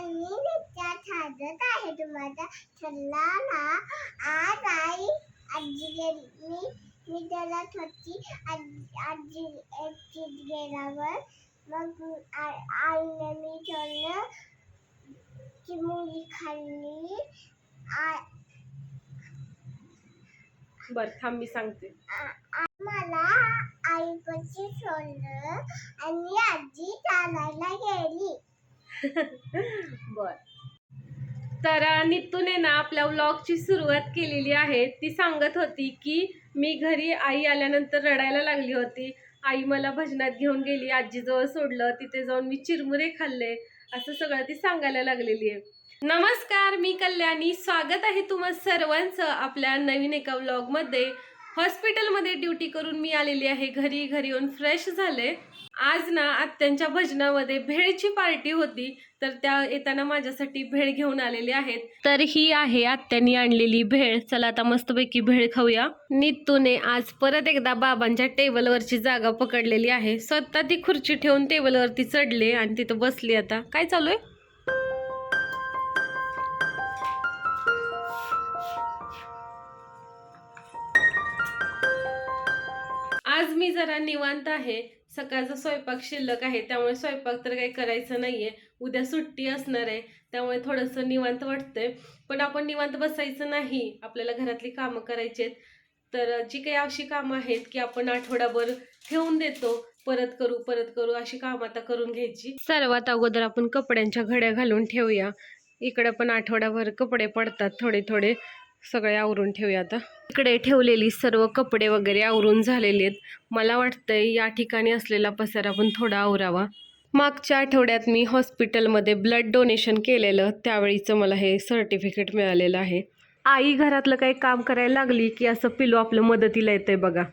आणि त्यात साधत आहे तुम्हाला सल्ला ना. आज आई आजी गेली, मी त्याला होती. आजी गेल्यावर मग आईने मी ठेवलं चिमुली खाल्ली. बर थांब मी सांगते. मला आईपाशी सोडलं आणि आजी चालायला गेली. बर तर नितूने ना आपल्या व्लॉगची सुरुवात केलेली आहे. ती सांगत होती की मी घरी आई आल्यानंतर रडायला लागली होती. आई मला भजनात घेऊन गेली, आजीजवळ सोडलं, तिथे जाऊन मी चिरमुरे खाल्ले, असं सगळं ती सांगायला लागलेली आहे. नमस्कार, मी कल्याणी. स्वागत आहे तुम्हा सर्वांचं आपल्या नवीन एका व्लॉगमध्ये. हॉस्पिटलमध्ये ड्युटी करून मी आलेली आहे घरी येऊन फ्रेश झाले. आज ना आत्यांच्या भजनामध्ये भेळची पार्टी होती, तर त्या येताना माझ्यासाठी भेळ घेऊन आलेली आहेत. तर ही आहे आत्यांनी आणलेली भेळ. चला आता मस्तपैकी भेळ खाऊया. नितूने आज परत एकदा बाबांच्या टेबलवरची जागा पकडलेली आहे. स्वतः ती खुर्ची ठेवून टेबलवरती चढले आणि तिथं बसली. आता काय चालू आहे? आज मी जरा निवांत आहे. सकाळचा स्वयंपाक शिल्लक आहे, त्यामुळे स्वयंपाक तर काही करायचं नाहीये. उद्या सुट्टी असणार आहे, त्यामुळे थोडंसं निवांत वाटतंय. पण आपण निवांत बसायचं नाही, आपल्याला घरातली कामं करायची आहेत. तर जी काही अशी कामं आहेत की आपण आठवडाभर ठेवून देतो, परत करू अशी कामं आता करून घ्यायची. सर्वात अगोदर आपण कपड्यांच्या घड्या घालून ठेवूया. इकडे पण आठवडाभर कपडे पडतात थोडे सगळे आवरून ठेवूया. आता इकडे ठेवलेली सर्व कपडे वगैरे आवरून झालेले आहेत. मला वाटतंय या ठिकाणी असलेला पसारा पण थोडा आवरावा. मागच्या आठवड्यात मी हॉस्पिटलमध्ये ब्लड डोनेशन केलेलं, त्यावेळीचं मला हे सर्टिफिकेट मिळालेलं आहे. आई घरातलं काही काम करायला लागली की असं पिलू आपलं मदतीला येतंय बघा.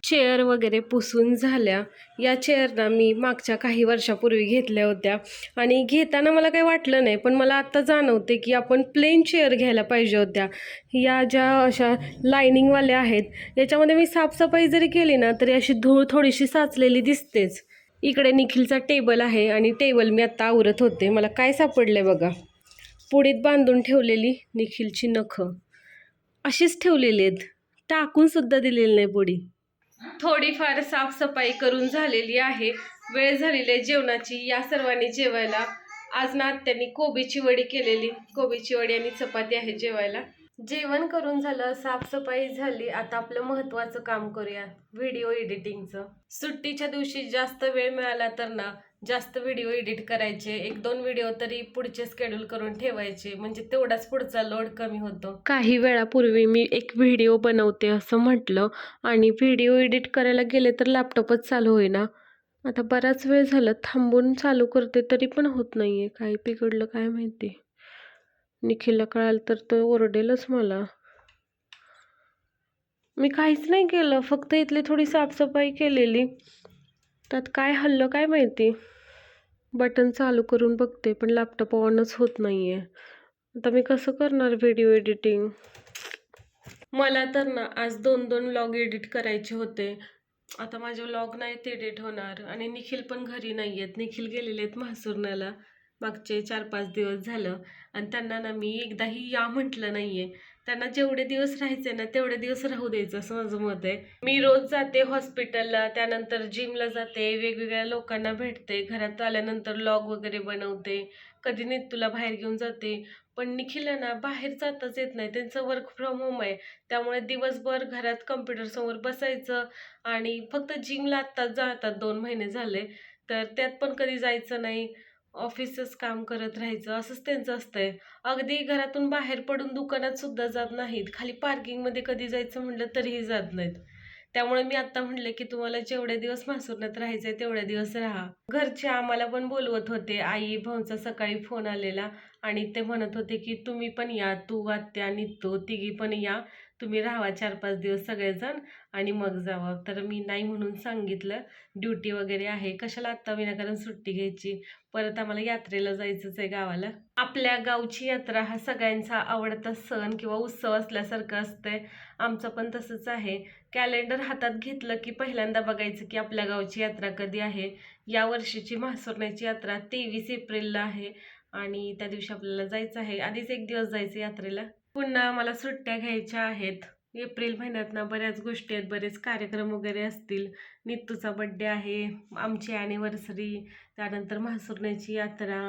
चेअर वगैरे पुसून झाल्या. या चेअरना मी मागच्या काही वर्षापूर्वी घेतल्या होत्या आणि घेताना मला काही वाटलं नाही, पण मला आत्ता जाणवते की आपण प्लेन चेअर घ्यायला पाहिजे होत्या. या ज्या अशा लायनिंगवाल्या आहेत याच्यामध्ये मी साफसफाई जरी केली ना तरी अशी धूळ थोडीशी साचलेली दिसतेच. इकडे निखिलचा टेबल आहे आणि टेबल मी आत्ता आवरत होते. मला काय सापडले बघा, पुडीत बांधून ठेवलेली निखिलची नखं अशीच ठेवलेली आहेत, टाकून सुद्धा दिलेली नाही पुडी. थोडीफार साफसफाई करून झालेली आहे. वेळ झालेली आहे जेवणाची. या सर्वांनी जेवायला. आज ना त्यांनी कोबीची वडी केलेली, कोबीची वडी आणि चपाती आहे जेवायला. जेवण करून झालं, साफसफाई झाली. आता आपलं महत्त्वाचं काम करूया, व्हिडिओ एडिटिंगचं. सुट्टीच्या दिवशी जास्त वेळ मिळाला तर ना जास्त व्हिडिओ एडिट करायचे. 1-2 व्हिडिओ तरी पुढचे शेड्यूल करून ठेवायचे, म्हणजे तेवढाच पुढचा लोड कमी होतो. काही वेळापूर्वी मी एक व्हिडिओ बनवते असं म्हटलं आणि व्हिडिओ एडिट करायला गेले तर लॅपटॉपच चालू होईना. आता बराच वेळ झालं थांबून चालू करते तरी पण होत नाहीये. काय बिघडलं काय माहिती. निखिलला कळालं तर तो ओरडेलच मला. मी काहीच नाही केलं, फक्त इथली थोडी साफसफाई केलेली. त्यात काय हल्लं काय माहिती. बटन चालू करून बघते पण लॅपटॉप ऑनच होत नाहीये. आता मी कसं करणार व्हिडिओ एडिटिंग. मला तर ना आज 2 व्लॉग एडिट करायचे होते. आता माझे व्लॉग नाहीत एडिट होणार आणि निखिल पण घरी नाही आहेत. निखिल गेलेले आहेत म्हासुरण्याला मागचे 4-5 दिवस झालं आणि त्यांना ना मी एकदाही या म्हटलं नाहीये. त्यांना जेवढे दिवस राहायचे ना तेवढे दिवस राहू द्यायचं असं माझं मत आहे. मी रोज जाते हॉस्पिटलला, त्यानंतर जिमला जाते, वेगवेगळ्या लोकांना भेटते, घरात आल्यानंतर व्लॉग वगैरे बनवते, कधी नितूला बाहेर घेऊन जाते. पण निखिलला बाहेर जाताच येत नाही. त्यांचं वर्क फ्रॉम होम आहे, त्यामुळे दिवसभर घरात कम्प्युटरसमोर बसायचं आणि फक्त जिमला आत्ताच जातात 2 महिने झाले, तर त्यात पण कधी जायचं नाही. ऑफिसच काम करत राहायचं असंच त्यांचं असतंय. अगदी घरातून बाहेर पडून दुकानात सुद्धा जात नाहीत. खाली पार्किंगमध्ये कधी जायचं म्हटलं तरीही जात नाहीत. त्यामुळे मी आता म्हणले की तुम्हाला जेवढे दिवस म्हासुरण्यात राहायचंय तेवढे दिवस राहा. घरचे आम्हाला पण बोलवत होते. आई भाऊंचा सकाळी फोन आलेला आणि ते म्हणत होते की तुम्ही पण या, तू आत्या आणि तो तिघी पण या, तुम्ही राहावा 4-5 दिवस सगळेजण आणि मग जावा. तर मी नाही म्हणून सांगितलं. ड्युटी वगैरे आहे, कशाला आत्ता विनाकारण सुट्टी घ्यायची. परत आम्हाला यात्रेला जायचंच आहे गावाला. आपल्या गावची यात्रा हा सगळ्यांचा आवडता सण किंवा उत्सव असल्यासारखं असतंय. आमचं पण तसंच आहे. कॅलेंडर हातात घेतलं की पहिल्यांदा बघायचं की आपल्या गावची यात्रा कधी आहे. या वर्षीची म्हासुरण्याची यात्रा 23 एप्रिलला आहे आणि त्या दिवशी आपल्याला जायचं आहे. आधीच एक दिवस जायचं यात्रेला. पुन्हा मला सुट्ट्या घ्यायच्या आहेत. एप्रिल महिन्यात ना बऱ्याच गोष्टी आहेत, बरेच कार्यक्रम वगैरे असतील. नित्तूचा बड्डे आहे, आमची ॲनिव्हर्सरी, त्यानंतर म्हासुरण्याची यात्रा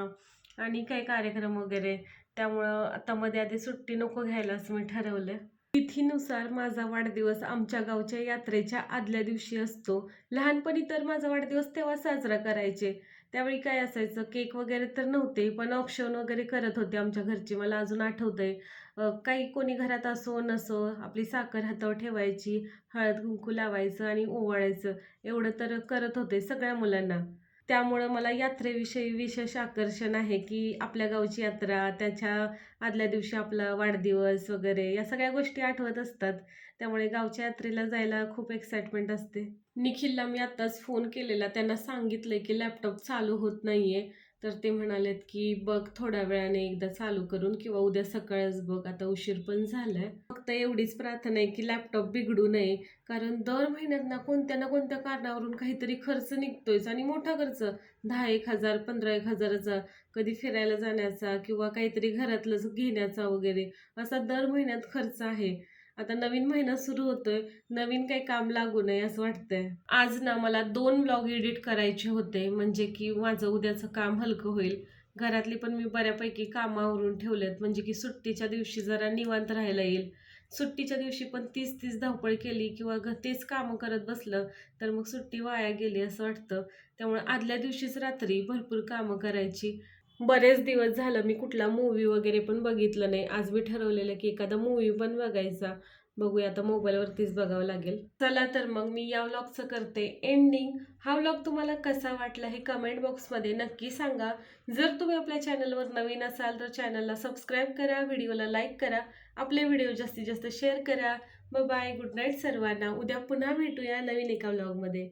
आणि काही कार्यक्रम वगैरे. त्यामुळं आता मध्ये आधी सुट्टी नको घ्यायला असं मी ठरवलं. तिथीनुसार माझा वाढदिवस आमच्या गावच्या यात्रेच्या आदल्या दिवशी असतो. लहानपणी तर माझा वाढदिवस तेव्हा साजरा करायचे. त्यावेळी काय असायचं, केक वगैरे तर नव्हते, पण ऑप्शन वगैरे करत होते आमच्या घरचे. मला अजून आठवतंय. काही कोणी घरात असो नसो, आपली साखर हातावर ठेवायची, हळद कुंकू लावायचं आणि ओवाळायचं, एवढं तर करत होते सगळ्या मुलांना. त्यामुळं मला यात्रेविषयी विशेष आकर्षण आहे की आपल्या गावची यात्रा, त्याच्या आदल्या दिवशी आपला वाढदिवस वगैरे या सगळ्या गोष्टी आठवत असतात. त्यामुळे गावच्या यात्रेला जायला खूप एक्साइटमेंट असते. निखिलला मी आत्ताच फोन केलेला, त्यांना सांगितलंय की लॅपटॉप चालू होत नाहीये. तर ते म्हणालेत की बघ थोड्या वेळाने एकदा चालू करून किंवा उद्या सकाळच बघ, आता उशीर पण झालाय. फक्त एवढीच प्रार्थना आहे की लॅपटॉप बिघडू नये, कारण दर महिन्यात ना कोणत्या कारणावरून काहीतरी खर्च निघतोयच आणि मोठा खर्च, 10,000 15,000चा, कधी फिरायला जाण्याचा किंवा काहीतरी घरातलं घेण्याचा वगैरे, असा दर महिन्यात खर्च आहे. आता नवीन महिना सुरू होतोय, नवीन काही काम लागू नये असं वाटतंय. आज ना मला 2 व्लॉग एडिट करायचे होते, म्हणजे की माझं उद्याचं काम हलकं होईल. घरातली पण मी बऱ्यापैकी कामावरून ठेवलेत, म्हणजे की सुट्टीच्या दिवशी जरा निवांत राहायला येईल. सुट्टीच्या दिवशी पण तीच धावपळ केली किंवा तेच कामं करत बसलं तर मग सुट्टी वाया गेली असं वाटतं. त्यामुळे आदल्या दिवशीच रात्री भरपूर कामं करायची. बरेच दिवस झालं मी कुठला मूवी वगैरे पण बघितलं नाही. आज मी ठरवलेलं की एखादा मूवी पण बघायचा. बघूया, आता मोबाईलवरतीच बघावं लागेल. चला तर मग मी या व्लॉगचं करते एंडिंग. हा व्लॉग तुम्हाला कसा वाटला हे कमेंट बॉक्समध्ये नक्की सांगा. जर तुम्ही आपल्या चॅनलवर नवीन असाल तर चॅनलला सबस्क्राईब करा, व्हिडिओला लाईक करा, आपले व्हिडिओ जास्तीत जास्त शेअर करा. बाय, गुड नाईट सर्वांना. उद्या पुन्हा भेटूया नवीन एका व्लॉगमध्ये.